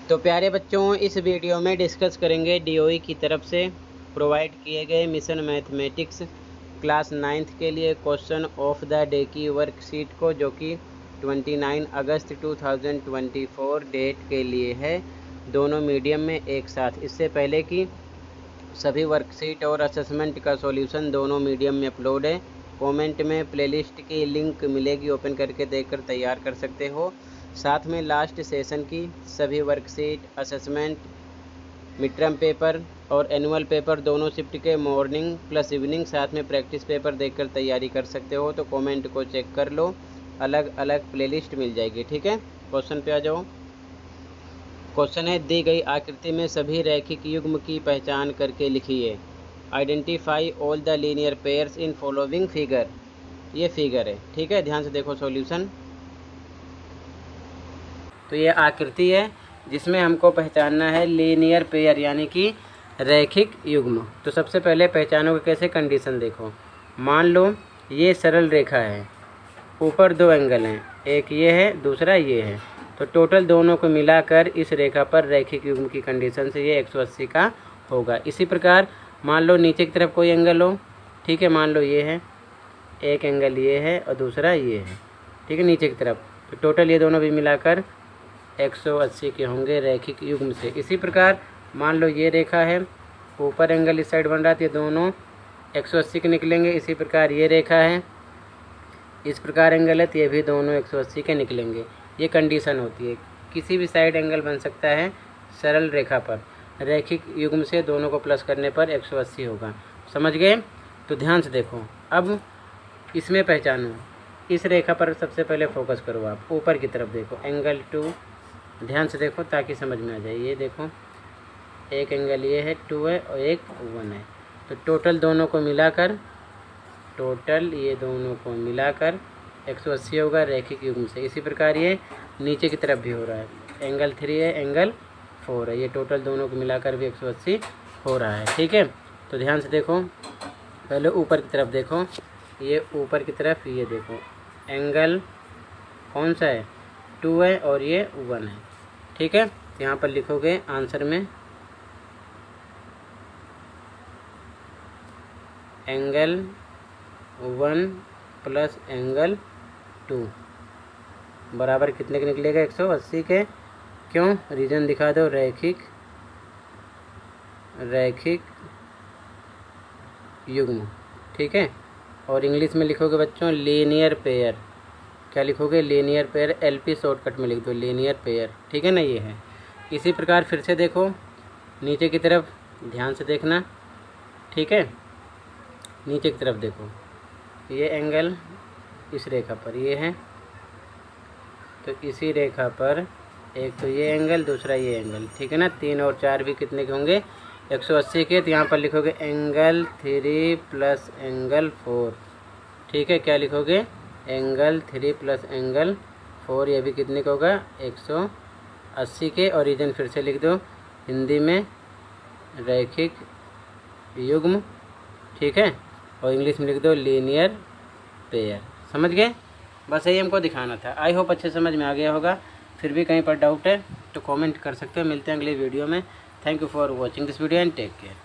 तो प्यारे बच्चों, इस वीडियो में डिस्कस करेंगे डीओई की तरफ से प्रोवाइड किए गए मिशन मैथमेटिक्स क्लास 9th के लिए क्वेश्चन ऑफ द डे की वर्कशीट को, जो कि 29 अगस्त 2024 डेट के लिए है, दोनों मीडियम में एक साथ। इससे पहले कि सभी वर्कशीट और असेसमेंट का सॉल्यूशन दोनों मीडियम में अपलोड है। कमेंट में प्लेलिस्ट की लिंक मिलेगी, ओपन करके देखकर तैयार कर सकते हो। साथ में लास्ट सेशन की सभी worksheet, assessment, mid term paper और एनुअल पेपर दोनों शिफ्ट के मॉर्निंग प्लस इवनिंग साथ में प्रैक्टिस पेपर देखकर तैयारी कर सकते हो। तो कमेंट को चेक कर लो, अलग अलग प्लेलिस्ट मिल जाएगी। ठीक है, क्वेश्चन पे आ जाओ। क्वेश्चन है, दी गई आकृति में सभी रैखिक युग्म की पहचान करके लिखिए। Identify all the linear pairs in following figure. ये फिगर है, ठीक है, ध्यान से देखो सॉल्यूशन। तो ये आकृति है जिसमें हमको पहचानना है लीनियर पेयर यानी कि रैखिक युग्म। तो सबसे पहले पहचानोगे कैसे, कंडीशन देखो। मान लो ये सरल रेखा है, ऊपर दो एंगल हैं, एक ये है दूसरा ये है, तो टोटल दोनों को मिलाकर इस रेखा पर रैखिक युग्म की कंडीशन से ये 180 का होगा। इसी प्रकार मान लो नीचे की तरफ कोई एंगल हो, ठीक है, मान लो ये है, एक एंगल ये है और दूसरा ये है, ठीक है, नीचे की तरफ, तो टोटल ये दोनों भी मिलाकर 180 के होंगे रैखिक युग्म से। इसी प्रकार मान लो ये रेखा है, ऊपर एंगल इस साइड बन रहा है, तो ये दोनों 180 के निकलेंगे। इसी प्रकार ये रेखा है, इस प्रकार एंगल है, तो ये भी दोनों 180 के निकलेंगे। ये कंडीशन होती है, किसी भी साइड एंगल बन सकता है सरल रेखा पर, रैखिक युग्म से दोनों को प्लस करने पर 180 होगा। समझ गए? तो ध्यान से देखो, अब इसमें पहचानो, इस रेखा पर सबसे पहले फोकस करो, आप ऊपर की तरफ देखो, एंगल 2, ध्यान से देखो ताकि समझ में आ जाए। ये देखो, एक एंगल ये है 2 है और एक 1 है, तो टोटल दोनों को मिलाकर, टोटल ये दोनों को मिलाकर 180 होगा रैखिक युग्म से। इसी प्रकार ये नीचे की तरफ भी हो रहा है, एंगल 3 है, एंगल 4 है, ये टोटल दोनों को मिलाकर भी 180 हो रहा है। ठीक है, तो ध्यान से देखो, पहले ऊपर की तरफ देखो, ये ऊपर की तरफ ये देखो, एंगल कौन सा है, 2 है और ये 1 है। ठीक है, यहाँ पर लिखोगे आंसर में एंगल 1 प्लस एंगल 2 बराबर कितने के निकलेगा, 180 के। क्यों, रीजन दिखा दो, रैखिक युग्म। ठीक है, और इंग्लिश में लिखोगे बच्चों लीनियर पेयर। क्या लिखोगे, लीनियर पेयर, एलपी शॉर्टकट में लिख दो, लीनियर पेयर। ठीक है ना, ये है। इसी प्रकार फिर से देखो नीचे की तरफ, ध्यान से देखना, ठीक है, नीचे की तरफ देखो, ये एंगल इस रेखा पर ये है, तो इसी रेखा पर एक तो ये एंगल, दूसरा ये एंगल, ठीक है ना, 3 और 4 भी कितने के होंगे, 180 के। तो यहाँ पर लिखोगे एंगल 3 प्लस एंगल 4। ठीक है, क्या लिखोगे, एंगल 3 प्लस एंगल 4, ये भी कितने का होगा, 180 के। और रीजन फिर से लिख दो हिंदी में, रैखिक युग्म। ठीक है, और इंग्लिश में लिख दो लीनियर पेयर। समझ गए? बस यही हमको दिखाना था। आई होप अच्छे समझ में आ गया होगा। फिर भी कहीं पर डाउट है तो कमेंट कर सकते हो। मिलते हैं अगले वीडियो में। Thank you for watching this video and take care.